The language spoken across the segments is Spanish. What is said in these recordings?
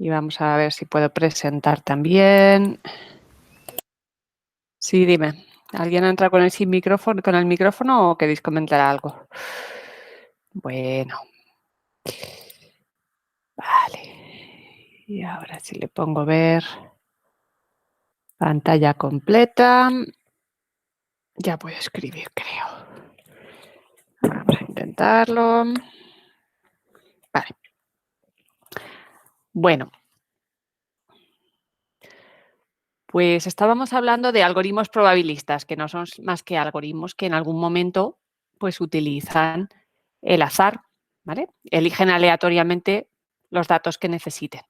Y vamos a ver si puedo presentar también. Sí, dime. ¿Alguien entra con el micrófono o queréis comentar algo? Bueno. Vale. Y ahora sí le pongo ver pantalla completa. Ya puedo escribir, creo. Vamos a intentarlo. Vale. Bueno. Pues estábamos hablando de algoritmos probabilistas, que no son más que algoritmos que en algún momento pues utilizan el azar, ¿vale? Eligen aleatoriamente los datos que necesiten.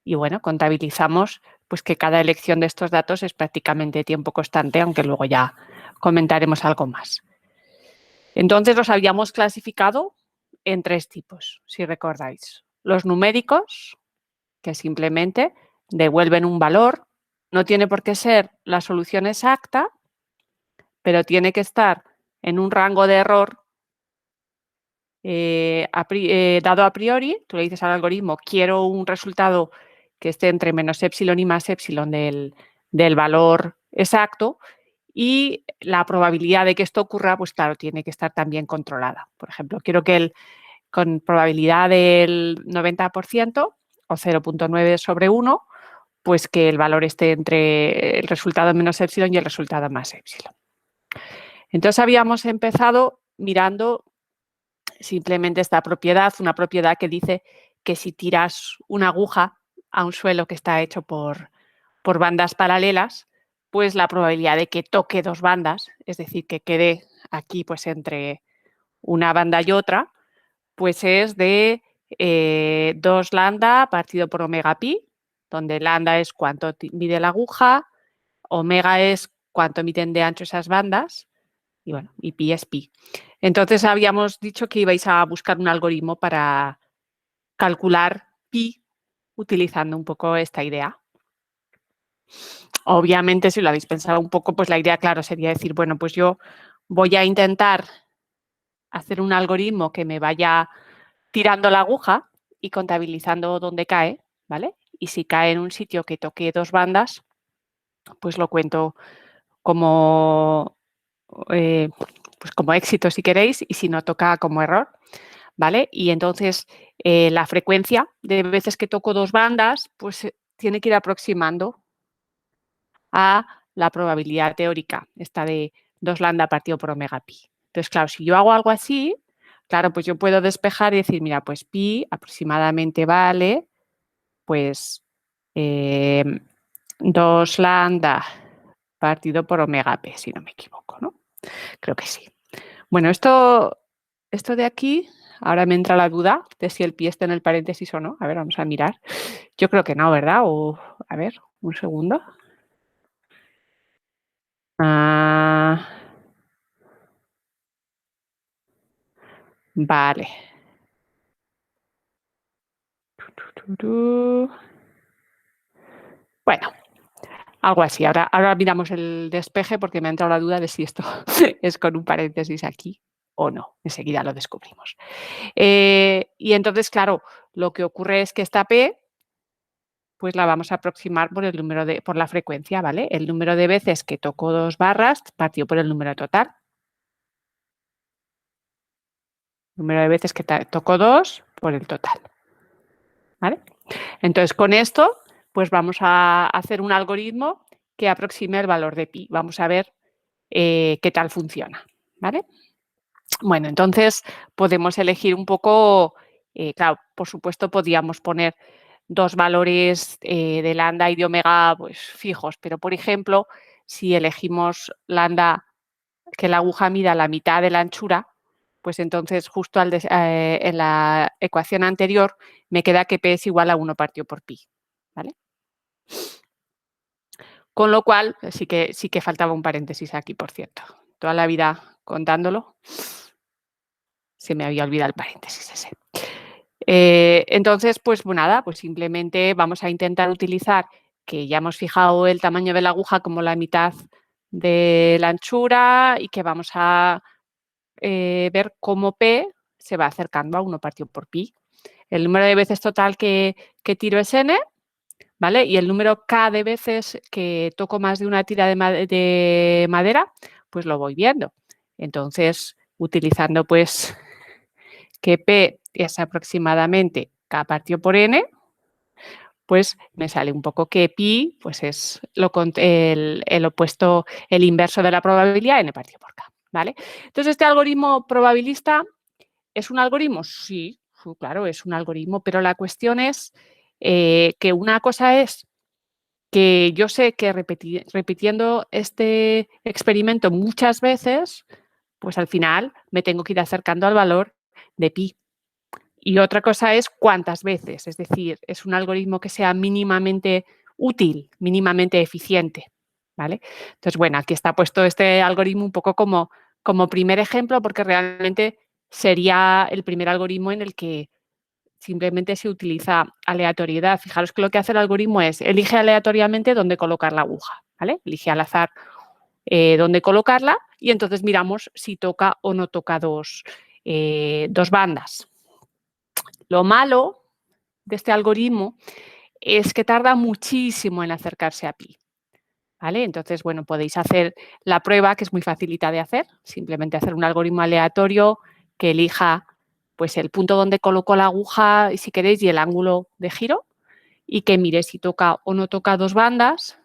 Y bueno, contabilizamos pues que cada elección de estos datos es prácticamente tiempo constante, aunque luego ya comentaremos algo más. Entonces los habíamos clasificado en 3 tipos, si recordáis. Los numéricos, que simplemente devuelven un valor. No tiene por qué ser la solución exacta, pero tiene que estar en un rango de error dado a priori. Tú le dices al algoritmo, quiero un resultado que esté entre menos epsilon y más epsilon del valor exacto, y la probabilidad de que esto ocurra, pues claro, tiene que estar también controlada. Por ejemplo, quiero que con probabilidad del 90% o 0,9 sobre 1, pues que el valor esté entre el resultado menos epsilon y el resultado más epsilon. Entonces habíamos empezado mirando simplemente esta propiedad, una propiedad que dice que si tiras una aguja a un suelo que está hecho por bandas paralelas, pues la probabilidad de que toque 2 bandas, es decir, que quede aquí pues entre una banda y otra, pues es de 2 lambda partido por omega pi, donde lambda es cuánto mide la aguja, omega es cuánto miden de ancho esas bandas, y bueno, y pi es pi. Entonces habíamos dicho que ibais a buscar un algoritmo para calcular pi utilizando un poco esta idea. Obviamente, si lo habéis pensado un poco, pues la idea, claro, sería decir, bueno, pues yo voy a intentar hacer un algoritmo que me vaya tirando la aguja y contabilizando dónde cae, ¿vale? Y si cae en un sitio que toque 2 bandas, pues lo cuento como, pues como éxito si queréis, y si no toca como error, ¿vale? Y entonces la frecuencia de veces que toco 2 bandas, pues tiene que ir aproximando a la probabilidad teórica, esta de 2 lambda partido por omega pi. Entonces, claro, si yo hago algo así, claro, pues yo puedo despejar y decir, mira, pues pi aproximadamente vale, pues 2 lambda partido por omega p, si no me equivoco, ¿no? Creo que sí. Bueno, esto de aquí, ahora me entra la duda de si el pi está en el paréntesis o no. A ver, vamos a mirar. Yo creo que no, ¿verdad? O, a ver, un segundo. Ah, vale. Bueno, algo así. Ahora miramos el despeje porque me ha entrado la duda de si esto es con un paréntesis aquí o no. Enseguida lo descubrimos. Y entonces, claro, lo que ocurre es que esta P, pues la vamos a aproximar por la frecuencia, ¿vale? El número de veces que toco 2 barras partido por el número total. Número de veces que toco 2 por el total, ¿vale? Entonces, con esto, pues vamos a hacer un algoritmo que aproxime el valor de pi. Vamos a ver qué tal funciona, ¿vale? Bueno, entonces podemos elegir un poco, claro, por supuesto podíamos poner 2 valores de lambda y de omega pues fijos, pero por ejemplo, si elegimos lambda que la aguja mida la mitad de la anchura, pues entonces justo en la ecuación anterior me queda que P es igual a 1 partido por pi, ¿vale? Con lo cual, sí que faltaba un paréntesis aquí, por cierto. Toda la vida contándolo, se me había olvidado el paréntesis ese. Entonces, pues nada, pues simplemente vamos a intentar utilizar que ya hemos fijado el tamaño de la aguja como la mitad de la anchura y que vamos a ver cómo P se va acercando a 1 partido por pi. el número de veces total que tiro es n, ¿vale? Y el número k de veces que toco más de una tira de madera, pues lo voy viendo. Entonces, utilizando pues que P es aproximadamente K partido por N, pues me sale un poco que pi pues es el opuesto, el inverso de la probabilidad N partido por K, ¿vale? Entonces, este algoritmo probabilista, ¿es un algoritmo? Sí, claro, es un algoritmo, pero la cuestión es que una cosa es que yo sé que repitiendo este experimento muchas veces, pues al final me tengo que ir acercando al valor de pi. Y otra cosa es cuántas veces, es decir, es un algoritmo que sea mínimamente útil, mínimamente eficiente, ¿vale? Entonces, bueno, aquí está puesto este algoritmo un poco como primer ejemplo, porque realmente sería el primer algoritmo en el que simplemente se utiliza aleatoriedad. Fijaros que lo que hace el algoritmo es elige aleatoriamente dónde colocar la aguja, ¿vale? Elige al azar dónde colocarla y entonces miramos si toca o no toca dos bandas. Lo malo de este algoritmo es que tarda muchísimo en acercarse a pi, ¿vale? Entonces, bueno, podéis hacer la prueba, que es muy facilita de hacer, simplemente hacer un algoritmo aleatorio que elija pues el punto donde coloco la aguja, si queréis, y el ángulo de giro, y que mire si toca o no toca dos bandas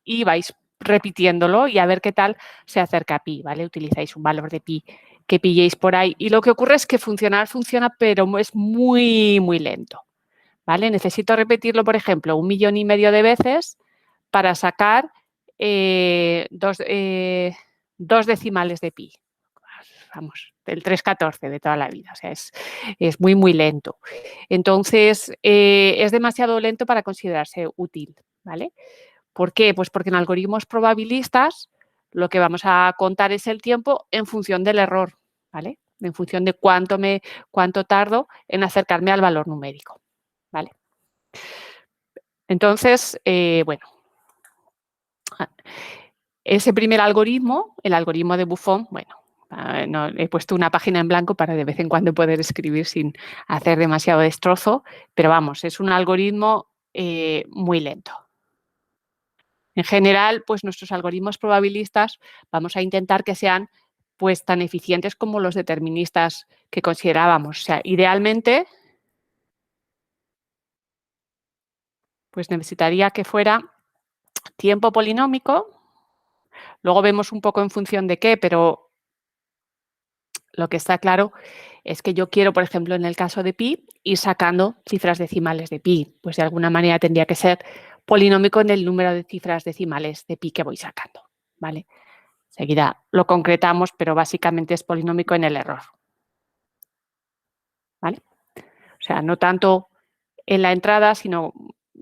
y vais repitiéndolo y a ver qué tal se acerca a pi, ¿vale? Utilizáis un valor de pi que pilléis por ahí y lo que ocurre es que funciona, pero es muy, muy lento, ¿vale? Necesito repetirlo, por ejemplo, 1,5 millones de veces para sacar dos decimales de pi. Vamos, del 3,14 de toda la vida, o sea, es muy, muy lento. Entonces, es demasiado lento para considerarse útil, ¿vale? ¿Por qué? Pues porque en algoritmos probabilistas lo que vamos a contar es el tiempo en función del error, ¿vale? En función de cuánto tardo en acercarme al valor numérico, ¿vale? Entonces, bueno, ese primer algoritmo, el algoritmo de Buffon, bueno, no, he puesto una página en blanco para de vez en cuando poder escribir sin hacer demasiado destrozo, pero vamos, es un algoritmo muy lento. En general, pues nuestros algoritmos probabilistas vamos a intentar que sean pues tan eficientes como los deterministas que considerábamos. O sea, idealmente, pues necesitaría que fuera tiempo polinómico. Luego vemos un poco en función de qué, pero lo que está claro es que yo quiero, por ejemplo, en el caso de pi, ir sacando cifras decimales de pi. Pues de alguna manera tendría que ser polinómico en el número de cifras decimales de pi que voy sacando, ¿vale? Enseguida lo concretamos, pero básicamente es polinómico en el error, ¿vale? O sea, no tanto en la entrada, sino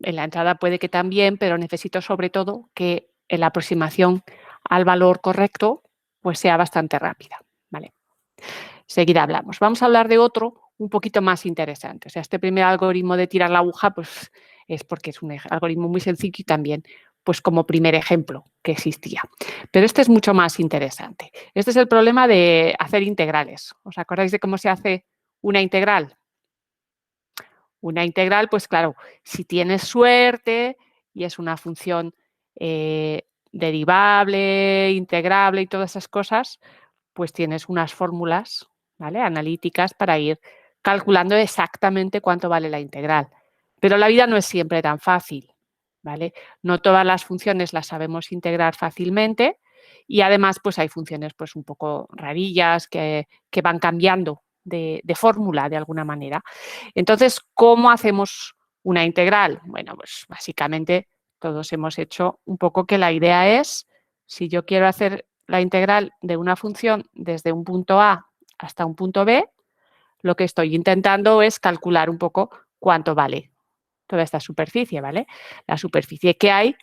en la entrada puede que también, pero necesito sobre todo que en la aproximación al valor correcto pues sea bastante rápida, ¿vale? Enseguida hablamos. Vamos a hablar de otro un poquito más interesante. O sea, este primer algoritmo de tirar la aguja pues es porque es un algoritmo muy sencillo y también pues como primer ejemplo que existía. Pero este es mucho más interesante. Este es el problema de hacer integrales. ¿Os acordáis de cómo se hace una integral? Una integral, pues claro, si tienes suerte y es una función derivable, integrable y todas esas cosas, pues tienes unas fórmulas, ¿vale? Analíticas para ir calculando exactamente cuánto vale la integral. Pero la vida no es siempre tan fácil, ¿vale? No todas las funciones las sabemos integrar fácilmente y además pues hay funciones pues un poco rarillas que van cambiando de fórmula de alguna manera. Entonces, ¿cómo hacemos una integral? Bueno, pues básicamente todos hemos hecho un poco que la idea es, si yo quiero hacer la integral de una función desde un punto A hasta un punto B, lo que estoy intentando es calcular un poco cuánto vale toda esta superficie, ¿vale? La superficie que hay,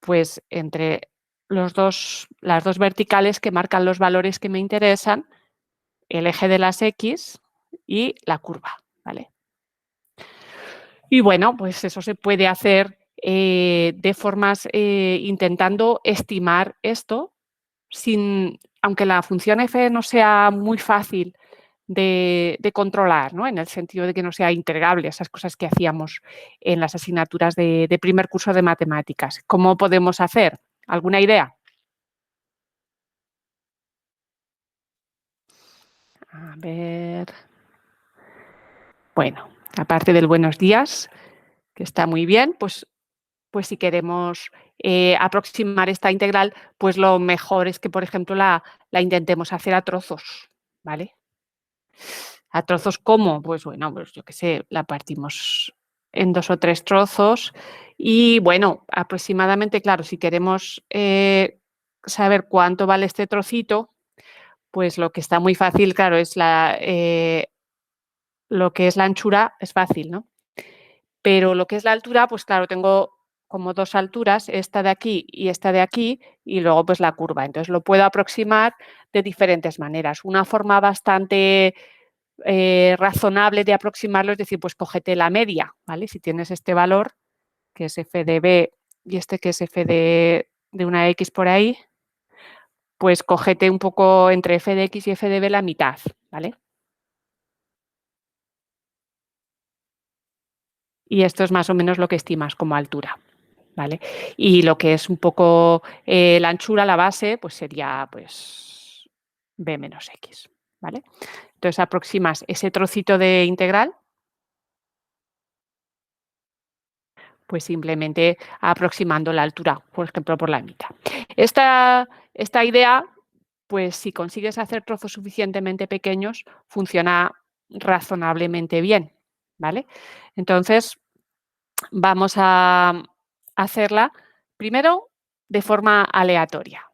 pues entre las dos verticales que marcan los valores que me interesan, el eje de las X y la curva, ¿vale? Y bueno, pues eso se puede hacer de formas intentando estimar esto sin, aunque la función f no sea muy fácil de controlar, ¿no? En el sentido de que no sea integrable, esas cosas que hacíamos en las asignaturas de primer curso de matemáticas. ¿Cómo podemos hacer? ¿Alguna idea? A ver. Bueno, aparte del buenos días, que está muy bien, pues si queremos aproximar esta integral, pues lo mejor es que, por ejemplo, la intentemos hacer a trozos, ¿vale? ¿A trozos cómo? Pues bueno, pues yo qué sé, la partimos en 2 o 3 trozos y bueno, aproximadamente, claro, si queremos saber cuánto vale este trocito, pues lo que está muy fácil, claro, es lo que es la anchura es fácil, ¿no? Pero lo que es la altura, pues claro, tengo como 2 alturas, esta de aquí y esta de aquí, y luego pues la curva. Entonces lo puedo aproximar de diferentes maneras. Una forma bastante razonable de aproximarlo es decir, pues cógete la media, ¿vale? Si tienes este valor, que es f de b, y este que es f de una x por ahí, pues cógete un poco entre f de x y f de b la mitad, ¿vale? Y esto es más o menos lo que estimas como altura, ¿vale? Y lo que es un poco la anchura, la base, pues sería pues b menos x, ¿vale? Entonces aproximas ese trocito de integral, pues simplemente aproximando la altura, por ejemplo, por la mitad. Esta idea, pues si consigues hacer trozos suficientemente pequeños, funciona razonablemente bien, ¿vale? Entonces, vamos a hacerla primero de forma aleatoria.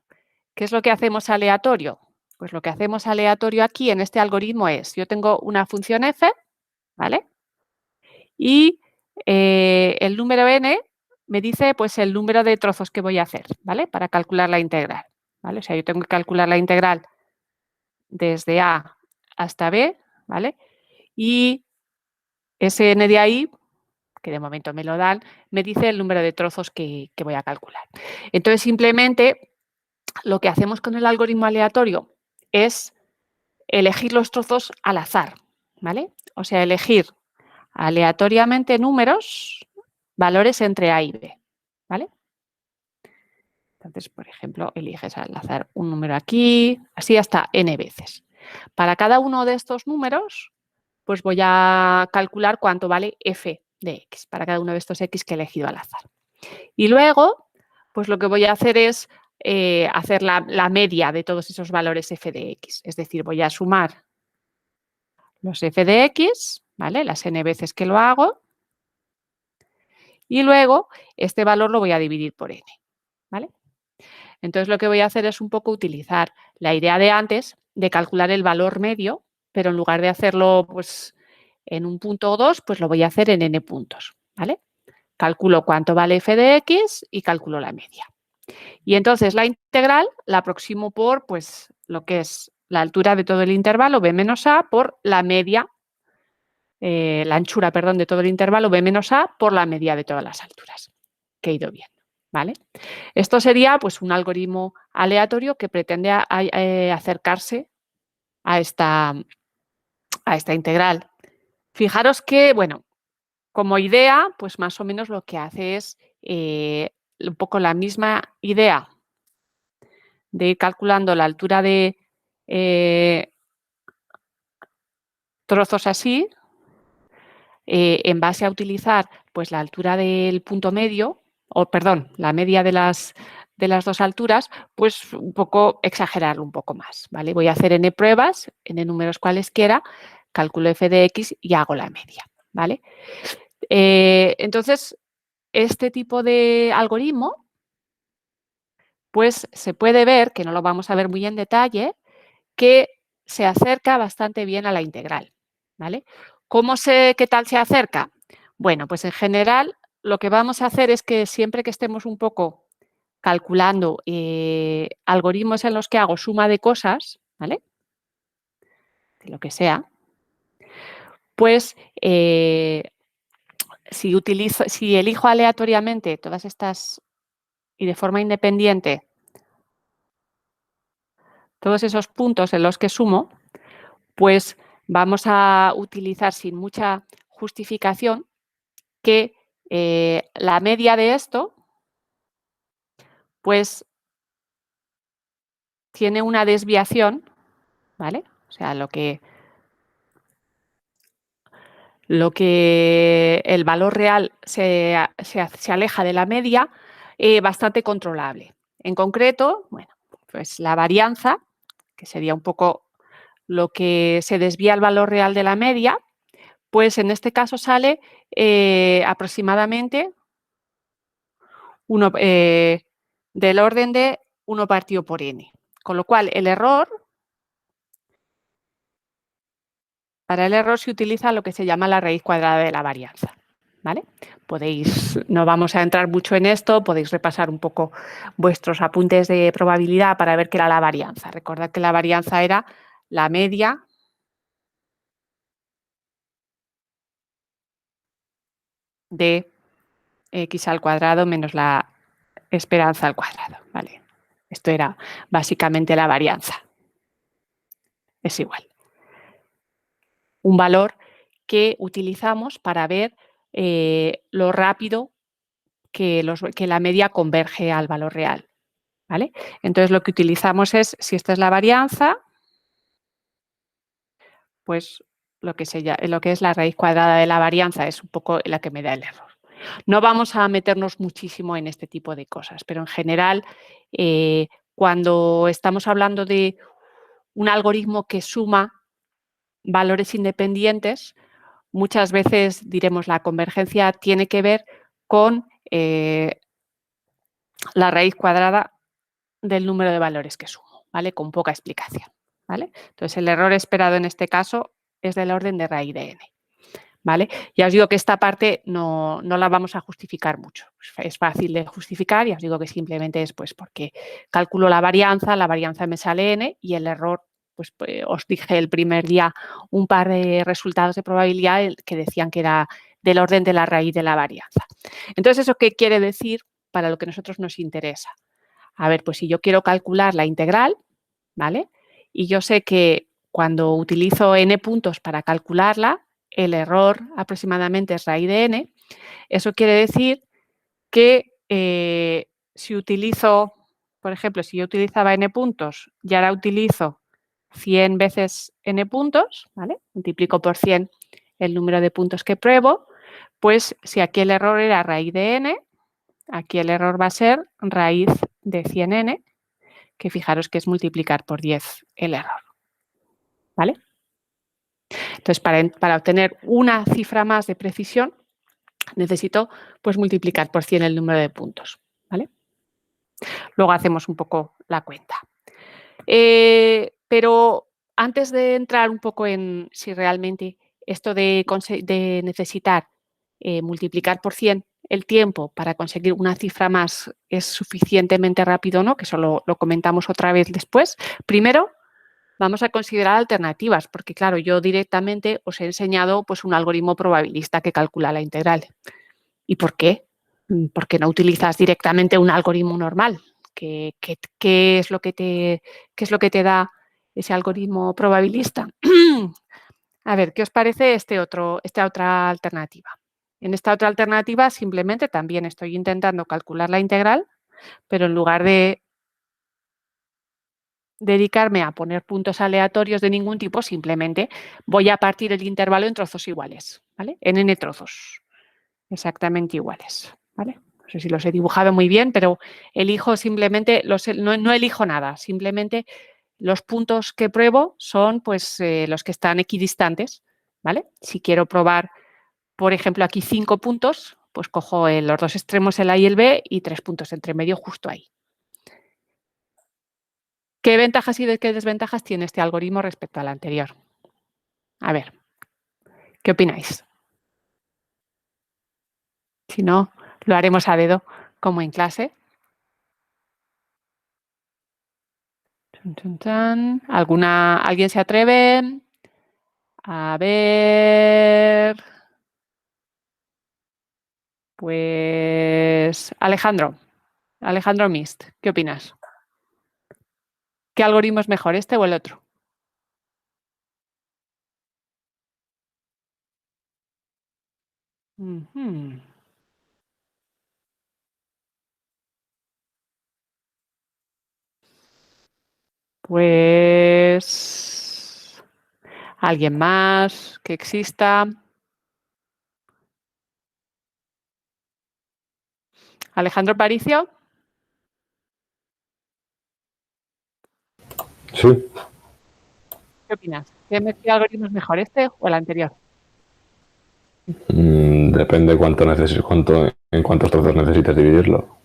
¿Qué es lo que hacemos aleatorio? Pues lo que hacemos aleatorio aquí en este algoritmo es, yo tengo una función f, ¿vale? Y el número n me dice pues el número de trozos que voy a hacer, ¿vale? Para calcular la integral, ¿vale? O sea, yo tengo que calcular la integral desde a hasta b, ¿vale? Y ese n de ahí, que de momento me lo dan, me dice el número de trozos que voy a calcular. Entonces, simplemente lo que hacemos con el algoritmo aleatorio es elegir los trozos al azar, ¿vale? O sea, elegir aleatoriamente números, valores entre A y B, ¿vale? Entonces, por ejemplo, eliges al azar un número aquí, así hasta n veces. Para cada uno de estos números, pues voy a calcular cuánto vale f de x, para cada uno de estos x que he elegido al azar. Y luego, pues lo que voy a hacer es hacer la media de todos esos valores f de x. Es decir, voy a sumar los f de x, ¿vale? Las n veces que lo hago. Y luego, este valor lo voy a dividir por n, ¿vale? Entonces, lo que voy a hacer es un poco utilizar la idea de antes de calcular el valor medio, pero en lugar de hacerlo pues, en un punto o dos, pues lo voy a hacer en n puntos, ¿vale? Calculo cuánto vale f de x y calculo la media. Y entonces la integral la aproximo por pues, lo que es la altura de todo el intervalo b menos a por la media, la anchura, perdón, de todo el intervalo b menos a por la media de todas las alturas que he ido viendo, ¿vale? Esto sería pues un algoritmo aleatorio que pretende acercarse a esta integral. Fijaros que, bueno, como idea, pues más o menos lo que hace es un poco la misma idea de ir calculando la altura de trozos así, en base a utilizar pues la altura del punto medio, o perdón, la media de las dos alturas, pues un poco exagerarlo un poco más, ¿vale? Voy a hacer n pruebas, n números cualesquiera, calculo f de x y hago la media, ¿vale? Entonces, este tipo de algoritmo, pues se puede ver, que no lo vamos a ver muy en detalle, que se acerca bastante bien a la integral, ¿vale? ¿Cómo sé qué tal se acerca? Bueno, pues en general lo que vamos a hacer es que siempre que estemos un poco calculando algoritmos en los que hago suma de cosas, ¿vale? De lo que sea, pues si elijo aleatoriamente todas estas y de forma independiente todos esos puntos en los que sumo, pues vamos a utilizar sin mucha justificación que la media de esto, pues, tiene una desviación, ¿vale? O sea, lo que el valor real se aleja de la media, bastante controlable. En concreto, bueno, pues la varianza, que sería un poco lo que se desvía el valor real de la media, pues en este caso sale aproximadamente del orden de 1 partido por n. Con lo cual, para el error se utiliza lo que se llama la raíz cuadrada de la varianza. ¿Vale? No vamos a entrar mucho en esto, podéis repasar un poco vuestros apuntes de probabilidad para ver qué era la varianza. Recordad que la varianza era la media de x al cuadrado menos la esperanza al cuadrado. ¿Vale? Esto era básicamente la varianza. Es igual. Un valor que utilizamos para ver lo rápido que la media converge al valor real. ¿Vale? Entonces, lo que utilizamos es, si esta es la varianza, pues lo que es la raíz cuadrada de la varianza es un poco la que me da el error. No vamos a meternos muchísimo en este tipo de cosas, pero en general, cuando estamos hablando de un algoritmo que suma valores independientes, muchas veces diremos la convergencia tiene que ver con la raíz cuadrada del número de valores que sumo, ¿vale? Con poca explicación, ¿vale? Entonces, el error esperado en este caso es del orden de raíz de n, ¿vale? Ya os digo que esta parte no la vamos a justificar mucho. Es fácil de justificar, ya os digo que simplemente es pues porque calculo la varianza me sale n y el error, pues os dije el primer día un par de resultados de probabilidad que decían que era del orden de la raíz de la varianza. Entonces, ¿eso qué quiere decir para lo que a nosotros nos interesa? A ver, pues si yo quiero calcular la integral, ¿vale? Y yo sé que cuando utilizo n puntos para calcularla, el error aproximadamente es raíz de n. Eso quiere decir que si utilizo, por ejemplo, si yo utilizaba n puntos y ahora utilizo 100 veces n puntos, ¿vale? Multiplico por 100 el número de puntos que pruebo, pues si aquí el error era raíz de n, aquí el error va a ser raíz de 100n, que fijaros que es multiplicar por 10 el error. ¿Vale? Entonces, para obtener una cifra más de precisión, necesito pues, multiplicar por 100 el número de puntos. ¿Vale? Luego hacemos un poco la cuenta. Pero antes de entrar un poco en si realmente esto de necesitar multiplicar por 100 el tiempo para conseguir una cifra más es suficientemente rápido o no, que eso lo comentamos otra vez después, primero vamos a considerar alternativas, porque claro, yo directamente os he enseñado pues, un algoritmo probabilista que calcula la integral. ¿Y por qué? Porque no utilizas directamente un algoritmo normal. ¿Qué es lo que te da ese algoritmo probabilista? A ver, ¿qué os parece esta otra alternativa? En esta otra alternativa simplemente también estoy intentando calcular la integral, pero en lugar de dedicarme a poner puntos aleatorios de ningún tipo, simplemente voy a partir el intervalo en trozos iguales, ¿vale? En n trozos, exactamente iguales, ¿vale? No sé si los he dibujado muy bien, pero elijo simplemente, no elijo nada, simplemente los puntos que pruebo son pues los que están equidistantes, ¿vale? Si quiero probar, por ejemplo, aquí 5 puntos, pues cojo los dos extremos, el A y el B, y 3 puntos entre medio justo ahí. ¿Qué ventajas y qué desventajas tiene este algoritmo respecto al anterior? A ver, ¿qué opináis? Si no, lo haremos a dedo, como en clase. ¿Alguien se atreve? A ver. Pues Alejandro Mist, ¿qué opinas? ¿Qué algoritmo es mejor, este o el otro? Ujú. Pues alguien más que exista. Alejandro Paricio, Sí. ¿qué opinas? ¿Qué algoritmo es mejor, este o el anterior? Depende en cuántos trozos necesites dividirlo.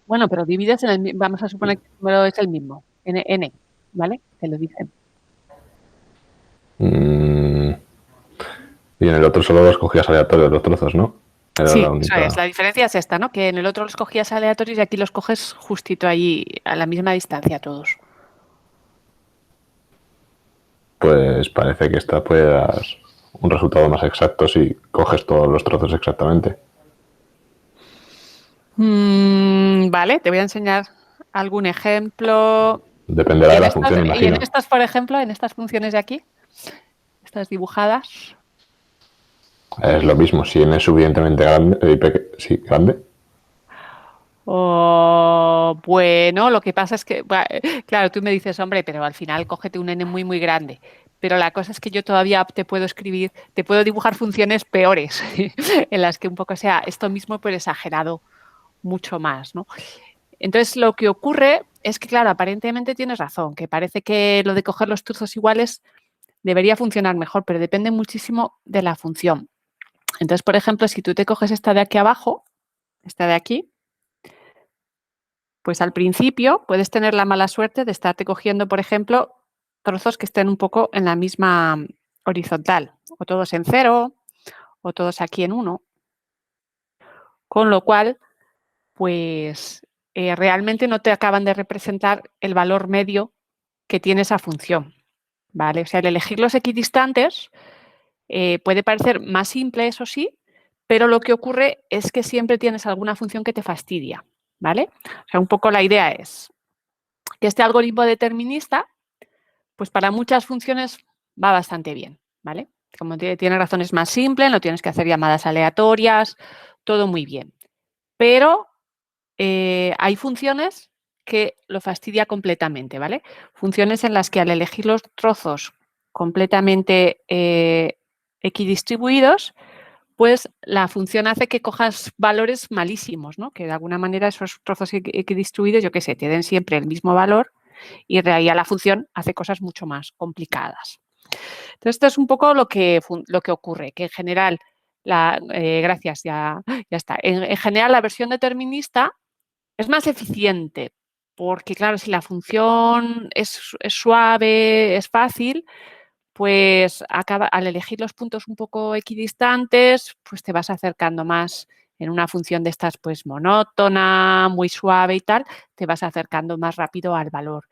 Bueno, pero divides vamos a suponer que el número es el mismo, n, ¿vale? Te lo dicen. Mm, y en el otro solo escogías aleatorios los trozos, ¿no? Era la Sí, eso es. única. La diferencia es esta, ¿no? Que en el otro los cogías aleatorios y aquí los coges justito allí, a la misma distancia todos. Pues parece que esta puede dar un resultado más exacto si coges todos los trozos exactamente. Vale, te voy a enseñar algún ejemplo. Dependerá de la función, Y en imagino. estas, por ejemplo, en estas funciones de aquí, estas dibujadas. Es lo mismo, si n es suficientemente grande, sí, grande, Bueno, lo que pasa es que, claro, tú me dices, hombre, pero al final cógete un n muy, muy grande. Pero la cosa es que yo todavía te puedo escribir, te puedo dibujar funciones peores, en las que un poco sea esto mismo, pero exagerado mucho más, ¿no? Entonces, lo que ocurre es que, claro, aparentemente tienes razón, que parece que lo de coger los trozos iguales debería funcionar mejor, pero depende muchísimo de la función. Entonces, por ejemplo, si tú te coges esta de aquí abajo, esta de aquí, pues al principio puedes tener la mala suerte de estarte cogiendo, por ejemplo, trozos que estén un poco en la misma horizontal, o todos en 0, o todos aquí en 1, con lo cual, pues realmente no te acaban de representar el valor medio que tiene esa función, ¿vale? O sea, el elegir los equidistantes puede parecer más simple, eso sí, pero lo que ocurre es que siempre tienes alguna función que te fastidia, ¿vale? O sea, un poco la idea es que este algoritmo determinista, pues para muchas funciones va bastante bien, ¿vale? Como tiene razón, es más simple, no tienes que hacer llamadas aleatorias, todo muy bien. Pero hay funciones que lo fastidia completamente, ¿vale? Funciones en las que al elegir los trozos completamente equidistribuidos, pues la función hace que cojas valores malísimos, ¿no? Que de alguna manera esos trozos equidistribuidos, yo qué sé, te den siempre el mismo valor y en realidad la función hace cosas mucho más complicadas. Entonces, esto es un poco lo que ocurre, que en general, gracias, ya está. En general, la versión determinista es más eficiente, porque claro, si la función es suave, es fácil, pues al elegir los puntos un poco equidistantes, pues te vas acercando más en una función de estas pues monótona, muy suave y tal, te vas acercando más rápido al valor.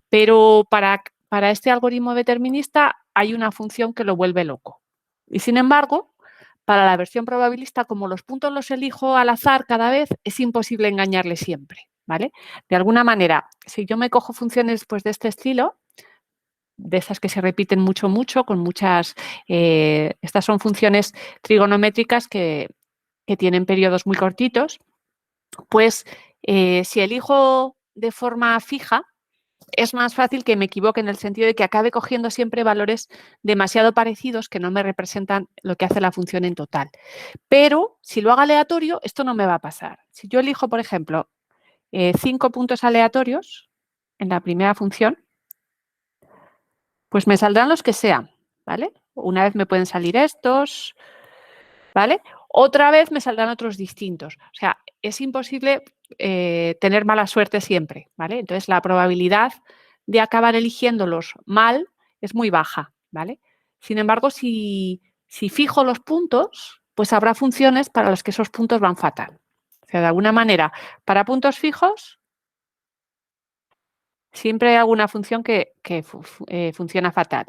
Pero para este algoritmo determinista hay una función que lo vuelve loco. Y sin embargo, para la versión probabilista, como los puntos los elijo al azar cada vez, es imposible engañarle siempre, ¿vale? De alguna manera, si yo me cojo funciones pues, de este estilo, de esas que se repiten mucho, mucho, con muchas... estas son funciones trigonométricas que tienen periodos muy cortitos, pues si elijo de forma fija, es más fácil que me equivoque en el sentido de que acabe cogiendo siempre valores demasiado parecidos que no me representan lo que hace la función en total. Pero si lo hago aleatorio, esto no me va a pasar. Si yo elijo, por ejemplo, 5 puntos aleatorios en la primera función, pues me saldrán los que sean, ¿vale? Una vez me pueden salir estos, ¿vale? Otra vez me saldrán otros distintos. O sea, es imposible tener mala suerte siempre, ¿vale? Entonces, la probabilidad de acabar eligiéndolos mal es muy baja, ¿vale? Sin embargo, si fijo los puntos, pues habrá funciones para las que esos puntos van fatal. O sea, de alguna manera, para puntos fijos, siempre hay alguna función que funciona fatal.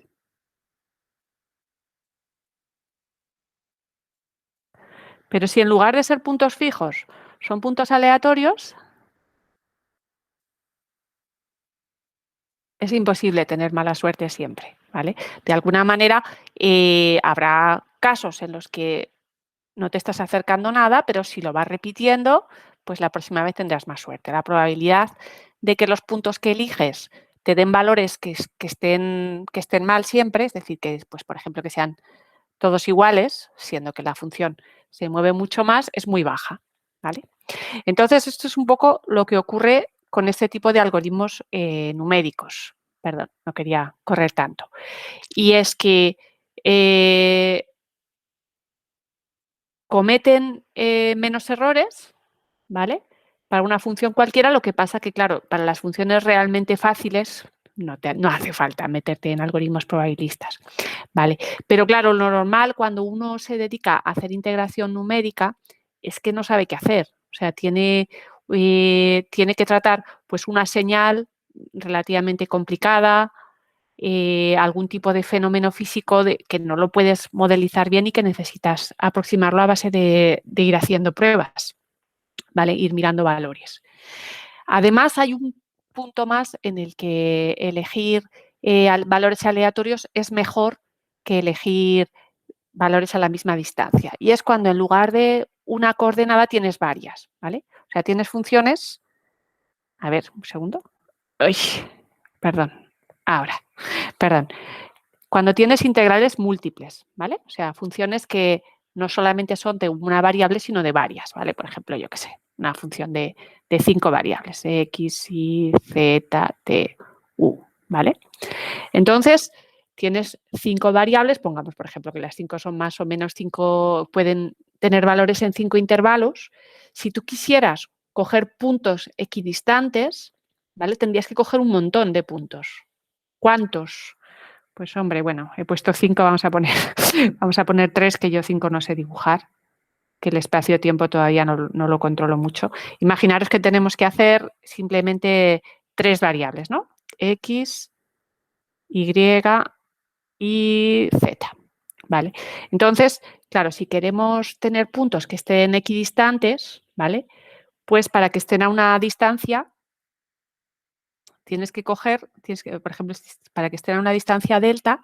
Pero si en lugar de ser puntos fijos son puntos aleatorios, es imposible tener mala suerte siempre, ¿vale? De alguna manera habrá casos en los que no te estás acercando nada, pero si lo vas repitiendo, pues la próxima vez tendrás más suerte. La probabilidad de que los puntos que eliges te den valores que estén mal siempre, es decir, que, pues, por ejemplo, que sean todos iguales, siendo que la función se mueve mucho más, es muy baja, ¿vale? Entonces, esto es un poco lo que ocurre con este tipo de algoritmos numéricos. Perdón, no quería correr tanto. Y es que cometen menos errores, ¿vale? Para una función cualquiera, lo que pasa que, claro, para las funciones realmente fáciles no hace falta meterte en algoritmos probabilistas, ¿vale? Pero claro, lo normal cuando uno se dedica a hacer integración numérica es que no sabe qué hacer. O sea, tiene que tratar pues una señal relativamente complicada, algún tipo de fenómeno físico que no lo puedes modelizar bien y que necesitas aproximarlo a base de ir haciendo pruebas, ¿vale? Ir mirando valores. Además, hay un punto más en el que elegir valores aleatorios es mejor que elegir valores a la misma distancia. Y es cuando en lugar de una coordenada tienes varias, ¿vale? O sea, tienes funciones. A ver, un segundo. Uy, perdón. Ahora, perdón. Cuando tienes integrales múltiples, ¿vale? O sea, funciones que no solamente son de una variable, sino de varias, ¿vale? Por ejemplo, yo qué sé, una función de 5 variables, x, y, z, t, u, ¿vale? Entonces, tienes 5 variables, pongamos, por ejemplo, que las 5 son más o menos 5, pueden tener valores en 5 intervalos. Si tú quisieras coger puntos equidistantes, ¿vale? Tendrías que coger un montón de puntos. ¿Cuántos? Pues hombre, bueno, he puesto 5, vamos a poner 3, que yo 5 no sé dibujar, que el espacio-tiempo todavía no lo controlo mucho. Imaginaros que tenemos que hacer simplemente 3 variables, ¿no? X, Y y Z. ¿Vale? Entonces, claro, si queremos tener puntos que estén equidistantes, ¿vale? Pues para que estén a una distancia, por ejemplo, para que estén a una distancia delta,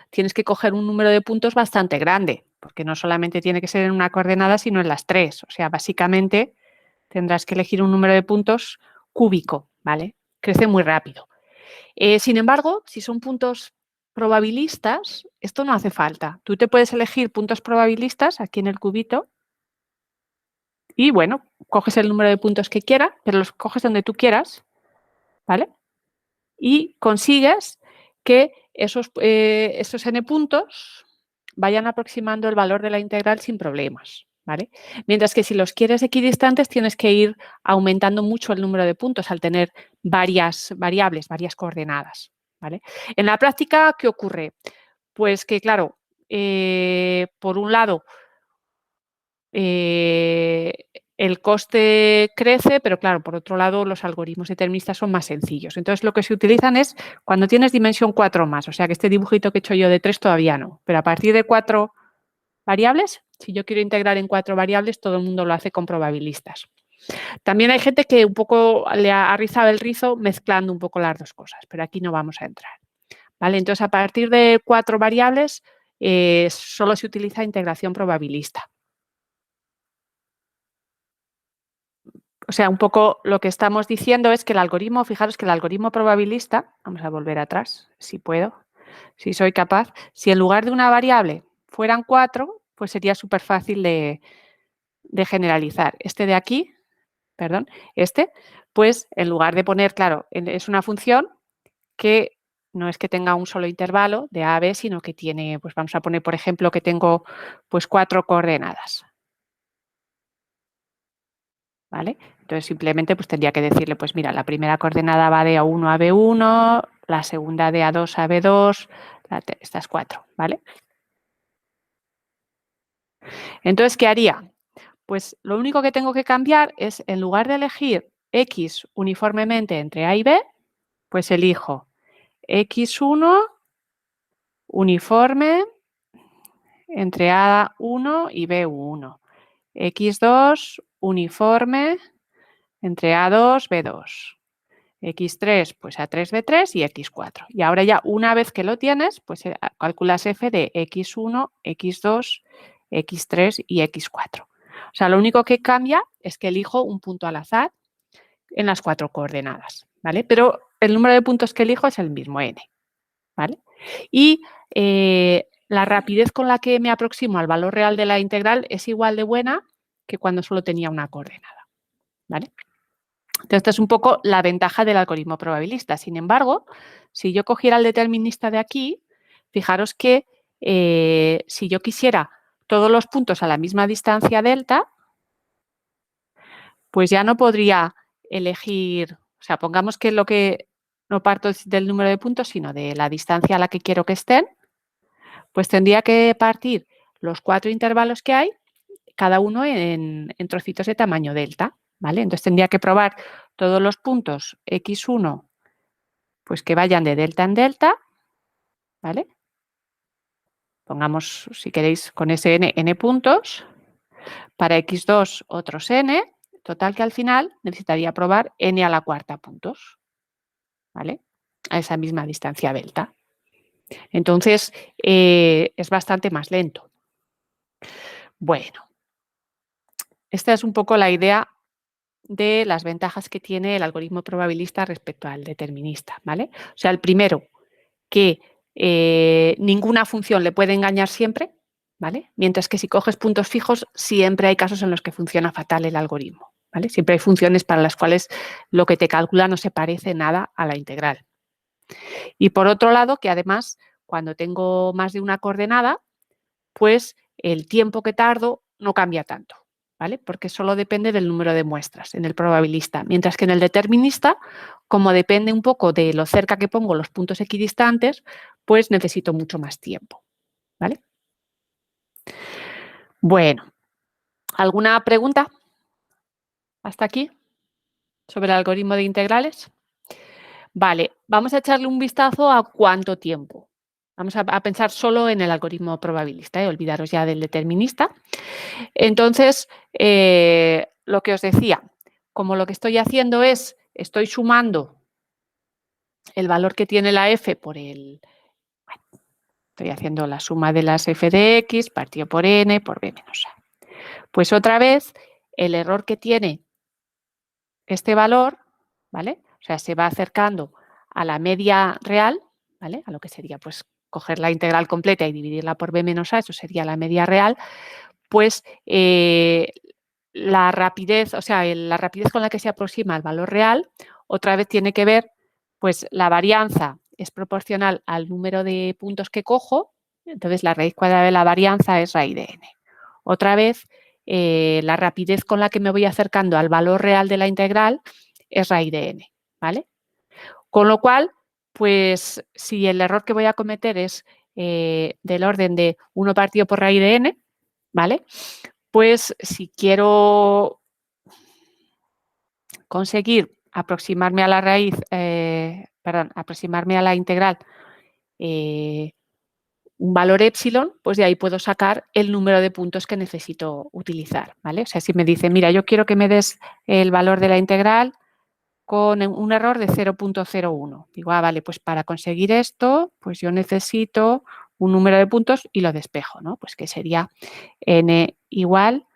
tienes que coger un número de puntos bastante grande, porque no solamente tiene que ser en una coordenada, sino en las 3. O sea, básicamente tendrás que elegir un número de puntos cúbico, ¿vale? Crece muy rápido. Sin embargo, si son puntos probabilistas, esto no hace falta. Tú te puedes elegir puntos probabilistas aquí en el cubito y, bueno, coges el número de puntos que quieras, pero los coges donde tú quieras, ¿vale? Y consigues que esos n puntos vayan aproximando el valor de la integral sin problemas, ¿vale? Mientras que si los quieres equidistantes tienes que ir aumentando mucho el número de puntos al tener varias variables, varias coordenadas, ¿vale? En la práctica, ¿qué ocurre? Pues que, claro, por un lado, el coste crece, pero claro, por otro lado, los algoritmos deterministas son más sencillos. Entonces, lo que se utilizan es cuando tienes dimensión 4 más, o sea que este dibujito que he hecho yo de 3 todavía no, pero a partir de 4 variables, si yo quiero integrar en 4 variables, todo el mundo lo hace con probabilistas. También hay gente que un poco le ha rizado el rizo mezclando un poco las dos cosas, pero aquí no vamos a entrar, ¿vale? Entonces, a partir de 4 variables, solo se utiliza integración probabilista. O sea, un poco lo que estamos diciendo es que el algoritmo, fijaros que el algoritmo probabilista, vamos a volver atrás, si puedo, si soy capaz, si en lugar de una variable fueran 4, pues sería súper fácil de generalizar. Este de aquí, perdón, pues en lugar de poner, claro, es una función que no es que tenga un solo intervalo de A a B, sino que tiene, pues vamos a poner, por ejemplo, que tengo pues 4 coordenadas. ¿Vale? Entonces, simplemente pues tendría que decirle, pues mira, la primera coordenada va de A1 a B1, la segunda de A2 a B2, estas 4, ¿vale? Entonces, ¿qué haría? Pues lo único que tengo que cambiar es, en lugar de elegir X uniformemente entre A y B, pues elijo X1 uniforme entre A1 y B1, X2 uniforme entre A2 y B2. x3 pues a 3b3 y x4. Y ahora ya una vez que lo tienes, pues calculas f de x1, x2, x3 y x4. O sea, lo único que cambia es que elijo un punto al azar en las 4 coordenadas, ¿vale? Pero el número de puntos que elijo es el mismo, n, ¿vale? Y la rapidez con la que me aproximo al valor real de la integral es igual de buena que cuando solo tenía una coordenada, ¿vale? Entonces, esta es un poco la ventaja del algoritmo probabilista. Sin embargo, si yo cogiera el determinista de aquí, fijaros que si yo quisiera todos los puntos a la misma distancia delta, pues ya no podría elegir, o sea, pongamos que lo que no parto del número de puntos, sino de la distancia a la que quiero que estén, pues tendría que partir los 4 intervalos que hay, cada uno en trocitos de tamaño delta, ¿vale? Entonces tendría que probar todos los puntos x1, pues que vayan de delta en delta, ¿vale? Pongamos, si queréis, con ese n puntos. Para x2 otros n, total que al final necesitaría probar n a la cuarta puntos, ¿vale? A esa misma distancia delta. Entonces, es bastante más lento. Bueno, esta es un poco la idea de las ventajas que tiene el algoritmo probabilista respecto al determinista, ¿vale? O sea, el primero, que ninguna función le puede engañar siempre, ¿vale? Mientras que si coges puntos fijos, siempre hay casos en los que funciona fatal el algoritmo, ¿vale? Siempre hay funciones para las cuales lo que te calcula no se parece nada a la integral. Y por otro lado, que además, cuando tengo más de una coordenada, pues el tiempo que tardo no cambia tanto, ¿vale? Porque solo depende del número de muestras en el probabilista, mientras que en el determinista, como depende un poco de lo cerca que pongo los puntos equidistantes, pues necesito mucho más tiempo, ¿vale? Bueno, ¿alguna pregunta hasta aquí sobre el algoritmo de integrales? Vale, vamos a echarle un vistazo a cuánto tiempo. Vamos a pensar solo en el algoritmo probabilista, olvidaros ya del determinista. Entonces, lo que os decía, como lo que estoy haciendo es, estoy sumando el valor que tiene la f por el... Bueno, estoy haciendo la suma de las f de x partido por n por b menos a. Pues otra vez, el error que tiene este valor, ¿vale? O sea, se va acercando a la media real, ¿vale? A lo que sería, pues, coger la integral completa y dividirla por b menos a, eso sería la media real, pues la rapidez, o sea, la rapidez con la que se aproxima al valor real, otra vez tiene que ver, pues la varianza es proporcional al número de puntos que cojo, entonces la raíz cuadrada de la varianza es raíz de n. Otra vez, la rapidez con la que me voy acercando al valor real de la integral es raíz de n, ¿vale? Con lo cual, pues si el error que voy a cometer es del orden de 1 partido por raíz de n, ¿vale? Pues si quiero conseguir aproximarme a la raíz, aproximarme a la integral un valor epsilon, pues de ahí puedo sacar el número de puntos que necesito utilizar, ¿vale? O sea, si me dice, mira, yo quiero que me des el valor de la integral con un error de 0.01. Digo, vale, pues para conseguir esto, pues yo necesito un número de puntos y lo despejo, ¿no? Pues que sería n igual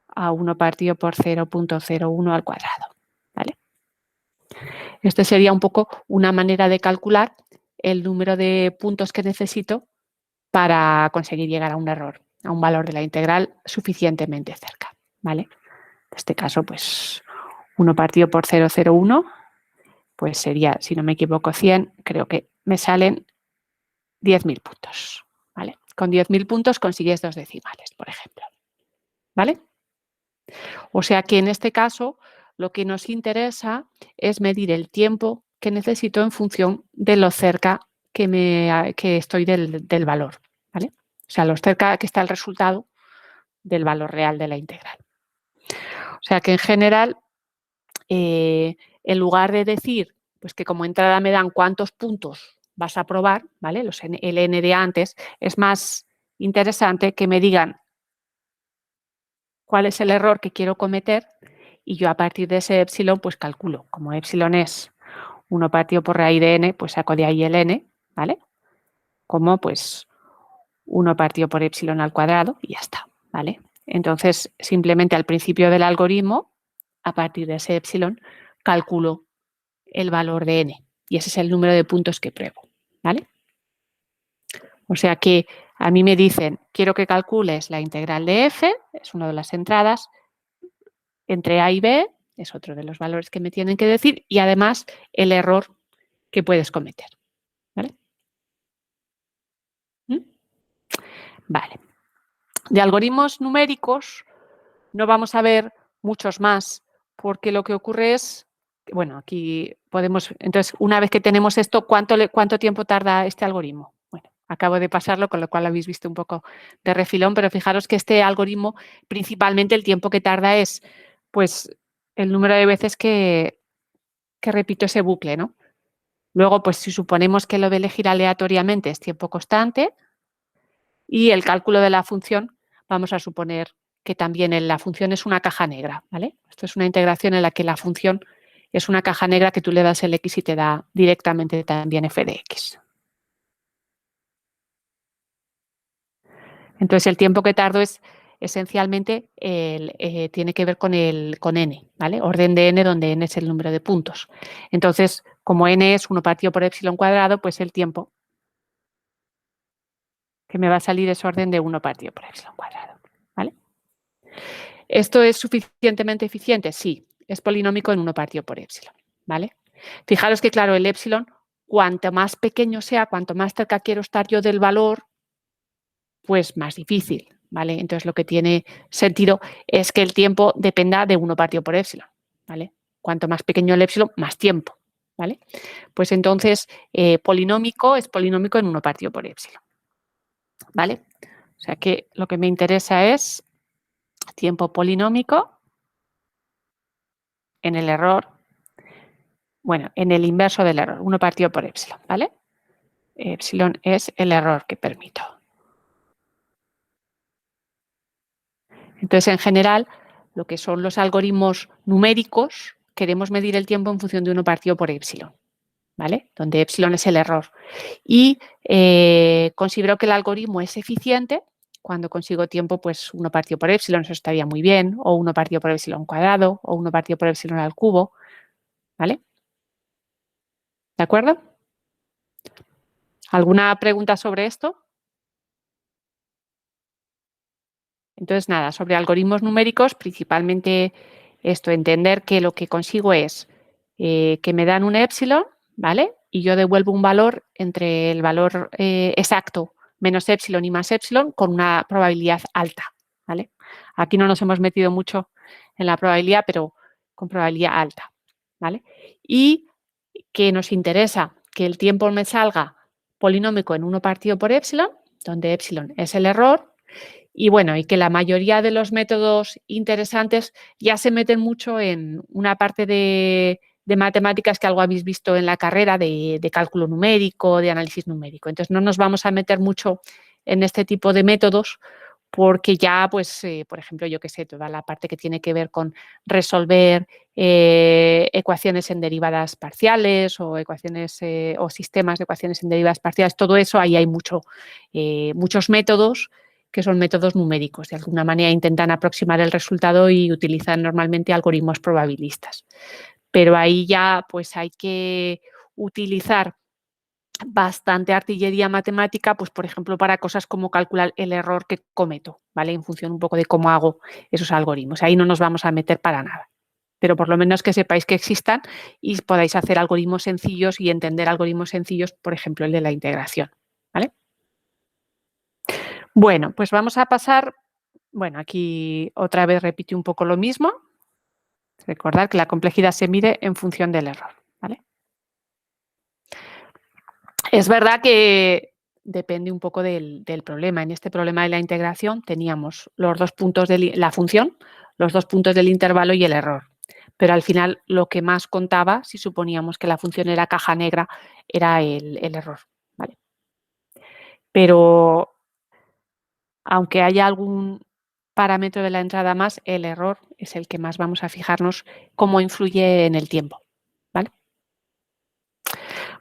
a 1 partido por 0.01 al cuadrado, ¿vale? Esto sería un poco una manera de calcular el número de puntos que necesito para conseguir llegar a un error, a un valor de la integral suficientemente cerca, ¿vale? En este caso, pues 1 partido por 0,01, pues sería, si no me equivoco, 100, creo que me salen 10.000 puntos, ¿vale? Con 10.000 puntos consigues 2 decimales, por ejemplo, ¿vale? O sea que en este caso lo que nos interesa es medir el tiempo que necesito en función de lo cerca que estoy del valor, ¿vale? O sea, lo cerca que está el resultado del valor real de la integral. O sea que en general, en lugar de decir pues que como entrada me dan cuántos puntos vas a probar, ¿vale? El n de antes, es más interesante que me digan cuál es el error que quiero cometer y yo a partir de ese epsilon pues calculo. Como epsilon es 1 partido por raíz de n, pues saco de ahí el n, ¿vale? Como pues 1 partido por epsilon al cuadrado y ya está, ¿vale? Entonces, simplemente al principio del algoritmo, a partir de ese epsilon, calculo el valor de n y ese es el número de puntos que pruebo, ¿vale? O sea que a mí me dicen, quiero que calcules la integral de f, es una de las entradas, entre a y b, es otro de los valores que me tienen que decir, y además el error que puedes cometer, ¿vale? ¿Mm? Vale. De algoritmos numéricos no vamos a ver muchos más, porque lo que ocurre es, bueno, aquí podemos, entonces, una vez que tenemos esto, ¿cuánto tiempo tarda este algoritmo? Bueno, acabo de pasarlo, con lo cual lo habéis visto un poco de refilón, pero fijaros que este algoritmo, principalmente el tiempo que tarda es, pues, el número de veces que repito ese bucle, ¿no? Luego, pues, si suponemos que lo de elegir aleatoriamente es tiempo constante, y el cálculo de la función, vamos a suponer que también la función es una caja negra, ¿vale? Esto es una integración en la que la función es una caja negra que tú le das el x y te da directamente también f de x. Entonces, el tiempo que tardo es esencialmente, tiene que ver con n, ¿vale? Orden de n, donde n es el número de puntos. Entonces, como n es 1 partido por epsilon cuadrado, pues el tiempo que me va a salir es orden de 1 partido por epsilon cuadrado, ¿vale? ¿Esto es suficientemente eficiente? Sí, es polinómico en 1 partido por epsilon, ¿vale? Fijaros que, claro, el epsilon, cuanto más pequeño sea, cuanto más cerca quiero estar yo del valor, pues más difícil, ¿vale? Entonces, lo que tiene sentido es que el tiempo dependa de 1 partido por epsilon, ¿vale? Cuanto más pequeño el epsilon, más tiempo, ¿vale? Pues entonces, polinómico es polinómico en 1 partido por epsilon, ¿vale? O sea que lo que me interesa es tiempo polinómico en el error, bueno, en el inverso del error, 1 partido por epsilon, ¿vale? Epsilon es el error que permito. Entonces, en general, lo que son los algoritmos numéricos, queremos medir el tiempo en función de 1 partido por epsilon, ¿vale? Donde epsilon es el error. Y considero que el algoritmo es eficiente cuando consigo tiempo, pues 1 partido por epsilon, eso estaría muy bien, o 1 partido por epsilon cuadrado, o 1 partido por epsilon al cubo, ¿vale? ¿De acuerdo? ¿Alguna pregunta sobre esto? Entonces, nada, sobre algoritmos numéricos, principalmente esto, entender que lo que consigo es que me dan un epsilon, ¿vale? Y yo devuelvo un valor entre el valor exacto menos epsilon y más epsilon con una probabilidad alta, ¿vale? Aquí no nos hemos metido mucho en la probabilidad, pero con probabilidad alta, ¿vale? Y que nos interesa que el tiempo me salga polinómico en 1 partido por epsilon, donde epsilon es el error, y bueno, y que la mayoría de los métodos interesantes ya se meten mucho en una parte de matemáticas que algo habéis visto en la carrera, de cálculo numérico, de análisis numérico. Entonces, no nos vamos a meter mucho en este tipo de métodos porque ya, pues, por ejemplo, yo qué sé, toda la parte que tiene que ver con resolver ecuaciones en derivadas parciales o ecuaciones o sistemas de ecuaciones en derivadas parciales, todo eso, ahí hay muchos métodos que son métodos numéricos. De alguna manera intentan aproximar el resultado y utilizan normalmente algoritmos probabilistas. Pero ahí ya pues hay que utilizar bastante artillería matemática, pues por ejemplo para cosas como calcular el error que cometo, ¿vale? En función un poco de cómo hago esos algoritmos. Ahí no nos vamos a meter para nada. Pero por lo menos que sepáis que existan y podáis hacer algoritmos sencillos y entender algoritmos sencillos, por ejemplo el de la integración, ¿vale? Bueno, pues vamos a pasar, bueno, aquí otra vez repite un poco lo mismo. Recordad que la complejidad se mide en función del error, ¿vale? Es verdad que depende un poco del problema. En este problema de la integración teníamos los 2 puntos de la función, los 2 puntos del intervalo y el error. Pero al final lo que más contaba, si suponíamos que la función era caja negra, era el error, ¿vale? Pero aunque haya algún parámetro de la entrada más, el error es el que más vamos a fijarnos cómo influye en el tiempo, ¿vale?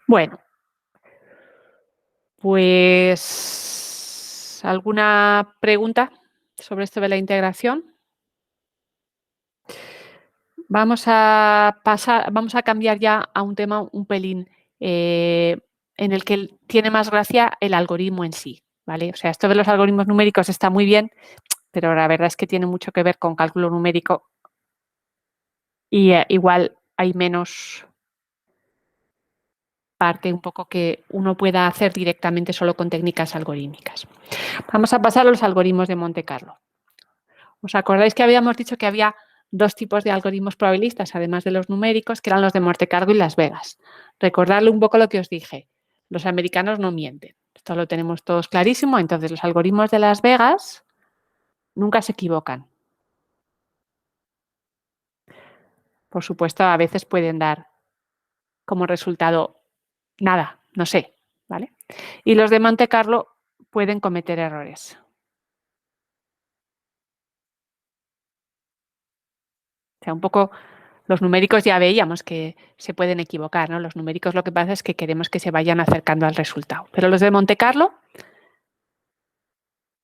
Bueno, pues ¿alguna pregunta sobre esto de la integración? Vamos a cambiar ya a un tema un pelín en el que tiene más gracia el algoritmo en sí, ¿vale? O sea, esto de los algoritmos numéricos está muy bien, pero la verdad es que tiene mucho que ver con cálculo numérico y igual hay menos parte un poco que uno pueda hacer directamente solo con técnicas algorítmicas. Vamos a pasar a los algoritmos de Monte Carlo. ¿Os acordáis que habíamos dicho que había dos tipos de algoritmos probabilistas, además de los numéricos, que eran los de Monte Carlo y Las Vegas? Recordadle un poco lo que os dije. Los americanos no mienten. Esto lo tenemos todos clarísimo. Entonces, los algoritmos de Las Vegas nunca se equivocan. Por supuesto, a veces pueden dar como resultado nada, no sé, ¿vale? Y los de Monte Carlo pueden cometer errores. O sea, un poco los numéricos ya veíamos que se pueden equivocar, ¿no? Los numéricos lo que pasa es que queremos que se vayan acercando al resultado. Pero los de Monte Carlo,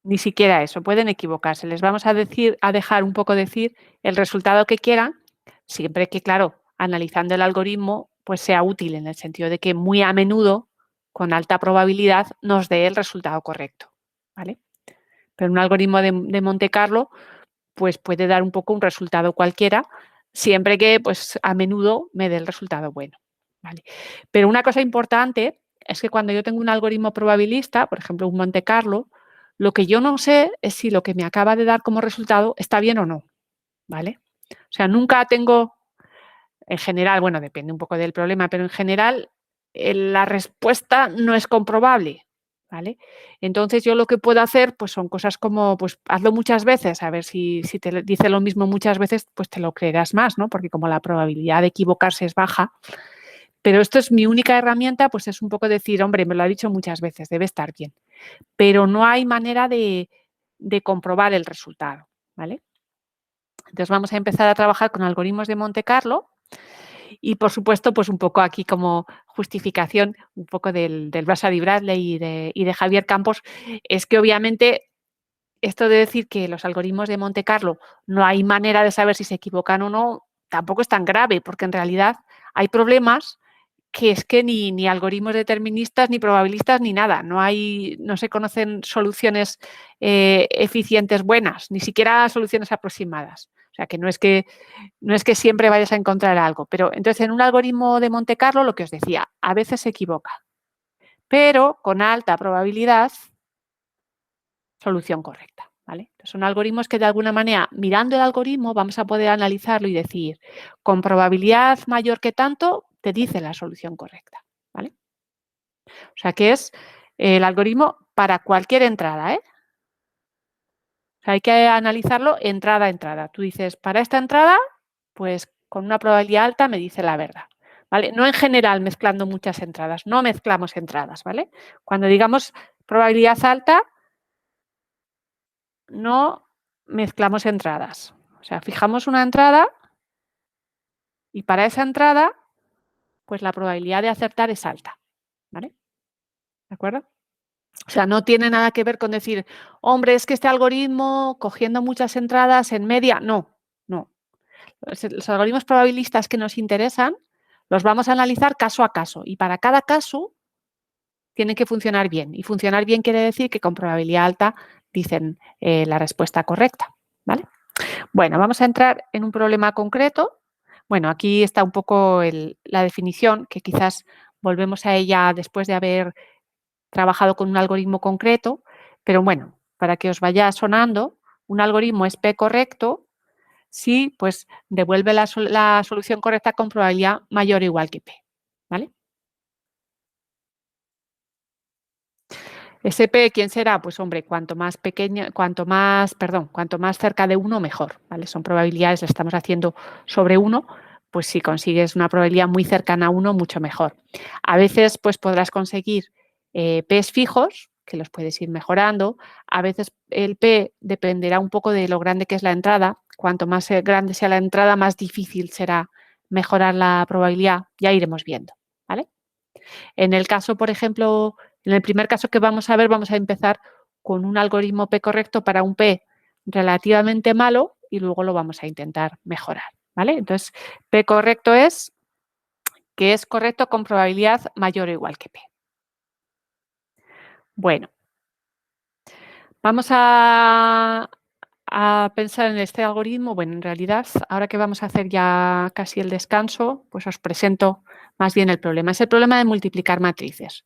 ni siquiera eso, pueden equivocarse. Les vamos a dejar un poco decir el resultado que quieran, siempre que, claro, analizando el algoritmo, pues sea útil en el sentido de que muy a menudo, con alta probabilidad, nos dé el resultado correcto, ¿vale? Pero un algoritmo de Monte Carlo pues puede dar un poco un resultado cualquiera, siempre que pues a menudo me dé el resultado bueno, ¿vale? Pero una cosa importante es que cuando yo tengo un algoritmo probabilista, por ejemplo, un Monte Carlo, lo que yo no sé es si lo que me acaba de dar como resultado está bien o no, ¿vale? O sea, nunca tengo, en general, bueno, depende un poco del problema, pero en general la respuesta no es comprobable, ¿vale? Entonces yo lo que puedo hacer pues son cosas como, pues hazlo muchas veces, a ver si te dice lo mismo muchas veces, pues te lo creerás más, ¿no? Porque como la probabilidad de equivocarse es baja, pero esto es mi única herramienta, pues es un poco decir, hombre, me lo ha dicho muchas veces, debe estar bien, pero no hay manera de comprobar el resultado, ¿vale? Entonces vamos a empezar a trabajar con algoritmos de Monte Carlo. Y por supuesto, pues un poco aquí como justificación, un poco del Brasad y Bradley y de Javier Campos, es que obviamente esto de decir que los algoritmos de Monte Carlo no hay manera de saber si se equivocan o no, tampoco es tan grave, porque en realidad hay problemas que es que ni algoritmos deterministas, ni probabilistas, ni nada. No se conocen soluciones eficientes buenas, ni siquiera soluciones aproximadas. O sea, que no es que siempre vayas a encontrar algo. Pero entonces, en un algoritmo de Monte Carlo, lo que os decía, a veces se equivoca, pero con alta probabilidad, solución correcta. ¿Vale? Entonces, son algoritmos que de alguna manera, mirando el algoritmo, vamos a poder analizarlo y decir, con probabilidad mayor que tanto, te dice la solución correcta. ¿Vale? O sea, que es el algoritmo para cualquier entrada, ¿eh? O sea, hay que analizarlo entrada a entrada. Tú dices, para esta entrada, pues con una probabilidad alta me dice la verdad. ¿Vale? No en general mezclando muchas entradas, no mezclamos entradas, ¿vale? Cuando digamos probabilidad alta, no mezclamos entradas. O sea, fijamos una entrada y para esa entrada, pues la probabilidad de acertar es alta, ¿vale? ¿De acuerdo? O sea, no tiene nada que ver con decir, hombre, es que este algoritmo, cogiendo muchas entradas en media, no, no. Los algoritmos probabilistas que nos interesan los vamos a analizar caso a caso y para cada caso tienen que funcionar bien. Y funcionar bien quiere decir que con probabilidad alta dicen la respuesta correcta, ¿vale? Bueno, vamos a entrar en un problema concreto. Bueno, aquí está un poco la definición, que quizás volvemos a ella después de haber trabajado con un algoritmo concreto, pero bueno, para que os vaya sonando, un algoritmo es P correcto si pues devuelve la solución correcta con probabilidad mayor o igual que P, ¿vale? Ese P, ¿quién será? Pues hombre, cuanto más pequeño, cuanto más cerca de 1, mejor, ¿vale? Son probabilidades, le estamos haciendo sobre 1, pues si consigues una probabilidad muy cercana a 1, mucho mejor. A veces, pues podrás conseguir P's fijos, que los puedes ir mejorando. A veces el P dependerá un poco de lo grande que es la entrada. Cuanto más grande sea la entrada, más difícil será mejorar la probabilidad. Ya iremos viendo, ¿vale? En el caso, por ejemplo, en el primer caso que vamos a ver, vamos a empezar con un algoritmo P correcto para un P relativamente malo y luego lo vamos a intentar mejorar, ¿vale? Entonces, P correcto es que es correcto con probabilidad mayor o igual que P. Bueno, vamos a pensar en este algoritmo. Bueno, en realidad, ahora que vamos a hacer ya casi el descanso, pues os presento más bien el problema. Es el problema de multiplicar matrices.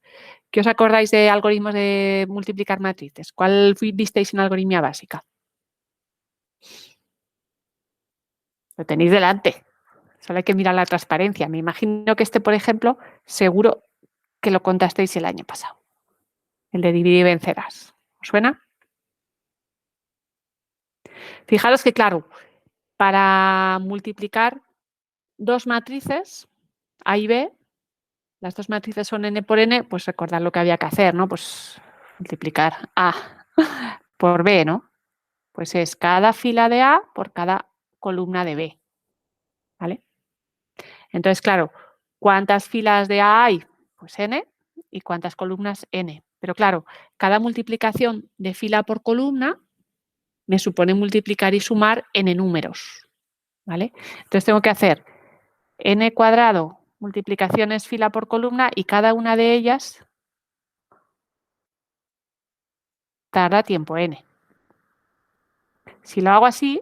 ¿Qué os acordáis de algoritmos de multiplicar matrices? ¿Cuál visteis en algoritmia básica? Lo tenéis delante. Solo hay que mirar la transparencia. Me imagino que este, por ejemplo, seguro que lo contasteis el año pasado. El de dividir y vencerás. ¿Os suena? Fijaros que, claro, para multiplicar dos matrices, A y B, las dos matrices son n por n, pues recordad lo que había que hacer, ¿no? Pues multiplicar A por B, ¿no? Pues es cada fila de A por cada columna de B, ¿vale? Entonces, claro, ¿cuántas filas de A hay? Pues n. ¿Y cuántas columnas? N. Pero claro, cada multiplicación de fila por columna me supone multiplicar y sumar n números, ¿vale? Entonces tengo que hacer n cuadrado multiplicaciones fila por columna y cada una de ellas tarda tiempo n. Si lo hago así,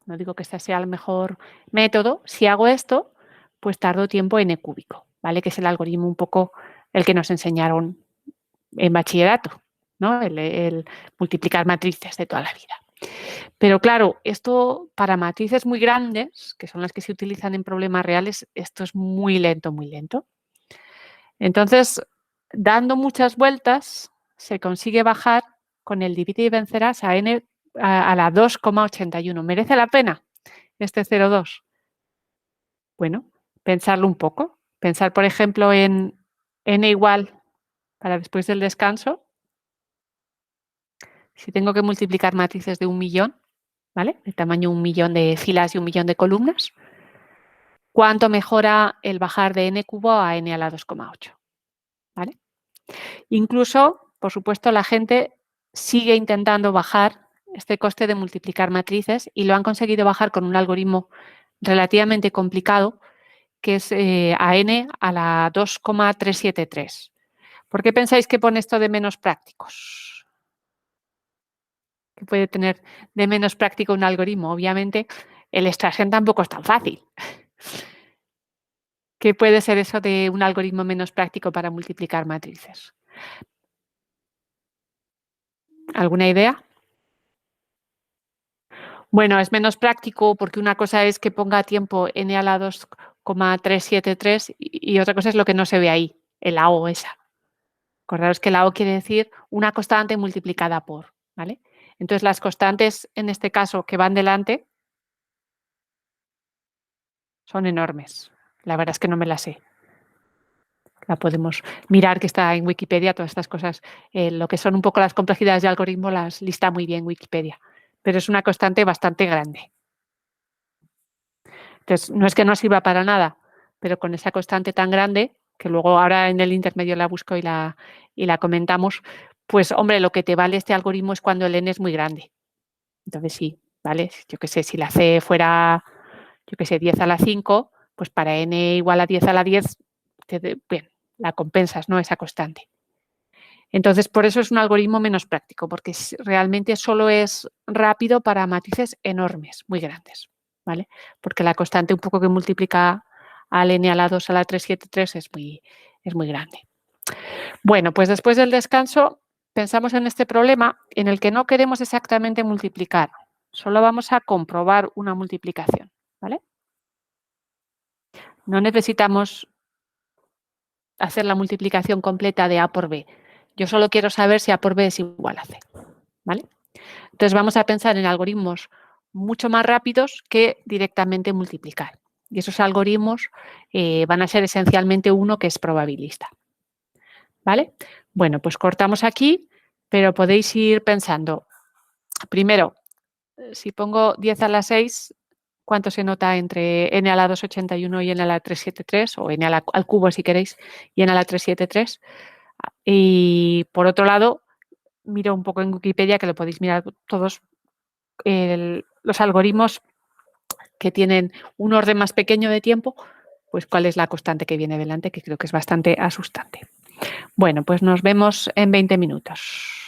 no digo que este sea el mejor método, si hago esto, pues tardo tiempo n cúbico, ¿vale? Que es el algoritmo un poco el que nos enseñaron en bachillerato, ¿no? El multiplicar matrices de toda la vida. Pero claro, esto para matrices muy grandes, que son las que se utilizan en problemas reales, esto es muy lento, muy lento. Entonces, dando muchas vueltas, se consigue bajar con el divide y vencerás a n a la 2,81. ¿Merece la pena este 0,2? Bueno, pensarlo un poco. Pensar, por ejemplo, en n igual para después del descanso. Si tengo que multiplicar matrices de 1.000.000, ¿vale? De tamaño 1.000.000 de filas y 1.000.000 de columnas, ¿cuánto mejora el bajar de n cubo a n a la 2,8? ¿Vale? Incluso, por supuesto, la gente sigue intentando bajar este coste de multiplicar matrices y lo han conseguido bajar con un algoritmo relativamente complicado que es a n a la 2,373. ¿Por qué pensáis que pone esto de menos prácticos? ¿Qué puede tener de menos práctico un algoritmo? Obviamente, el extraction tampoco es tan fácil. ¿Qué puede ser eso de un algoritmo menos práctico para multiplicar matrices? ¿Alguna idea? Bueno, es menos práctico porque una cosa es que ponga tiempo n a la 2,373 y otra cosa es lo que no se ve ahí, el a o esa. Acordaros que la o quiere decir una constante multiplicada por, ¿vale? Entonces, las constantes, en este caso, que van delante, son enormes. La verdad es que no me las sé. La podemos mirar, que está en Wikipedia, todas estas cosas. Lo que son un poco las complejidades de algoritmo las lista muy bien Wikipedia. Pero es una constante bastante grande. Entonces, no es que no sirva para nada, pero con esa constante tan grande, que luego ahora en el intermedio la busco y la comentamos, pues hombre, lo que te vale este algoritmo es cuando el n es muy grande. Entonces sí, ¿vale? Yo qué sé, si la c fuera, yo qué sé, 10 a la 5, pues para n igual a 10 a la 10, bien, la compensas, ¿no? Esa constante. Entonces, por eso es un algoritmo menos práctico, porque realmente solo es rápido para matrices enormes, muy grandes, ¿vale? Porque la constante un poco que multiplica al n a la 2 a la 373 es muy grande. Bueno, pues después del descanso pensamos en este problema en el que no queremos exactamente multiplicar, solo vamos a comprobar una multiplicación, ¿vale? No necesitamos hacer la multiplicación completa de A por B. Yo solo quiero saber si A por B es igual a C, ¿vale? Entonces vamos a pensar en algoritmos mucho más rápidos que directamente multiplicar. Y esos algoritmos van a ser esencialmente uno que es probabilista, ¿vale? Bueno, pues cortamos aquí, pero podéis ir pensando. Primero, si pongo 10 a la 6, cuánto se nota entre n a la 281 y n a la 373, o n al cubo si queréis, y n a la 373. Y por otro lado, miro un poco en Wikipedia, que lo podéis mirar todos, los algoritmos que tienen un orden más pequeño de tiempo, pues cuál es la constante que viene delante, que creo que es bastante asustante. Bueno, pues nos vemos en 20 minutos.